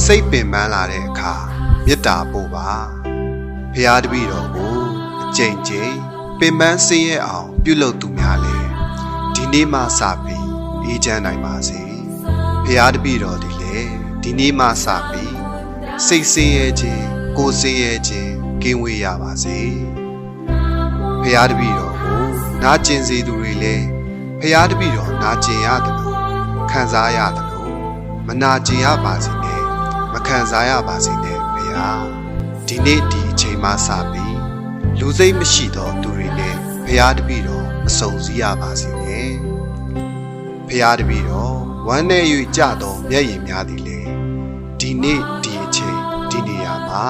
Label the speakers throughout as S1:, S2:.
S1: စိတ်ပင်ပန်းလာတဲ့အခါမေတ္တာပို့ပါဖရာတပည့်တော်ကိုအကျဉ်းချင်းပင်ပန်းဆင်းရဲအောင်ပြုလုပ်သူများလေဒီနေ့မှစပြီးအေးချမ်းနိုင်ပါစေဖရာတပည့်တော်ဒီလေဒီနေ့မှစပြီးစိတ်ဆင်းရဲခြင်းကိုယ်ဆင်းရဲခြင်းကင်းဝေးရပါစေဖရာတပည့်တော်ကိုနာကျင်စေသူတွေလည်းဖရာတပည့်တော်နာကျင်ရတယ်လို့ခံစားရတယ်လို့မနာကျင်ရပါစေနဲ့မခံစားရပါစေနဲ့ဖရာဒီနေ့ဒီအချိန်မှစပြီးလူစိတ်မရှိသောသူတွေလည်းဖရာတပည့်တော်မစုံစည်းရပါစေနဲ့ဖရာတပည့်တော်ဝမ်းနဲ့၍ကြသောမျက်ရည်များသည်လေဒီနေ့ဒီအချိန်ဒီနေရာမှာ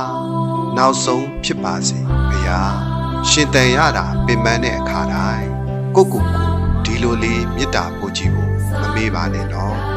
S1: နောက်ဆုံးဖြစ်ပါစေဖရာရှင်တန်ရတာပင်ပန်းတဲ့အခါတိုင်းကိုကိုဒီလိုလေးမေတ္တာပို့ကြည့်ဖို့မမေ့ပါနဲ့နော်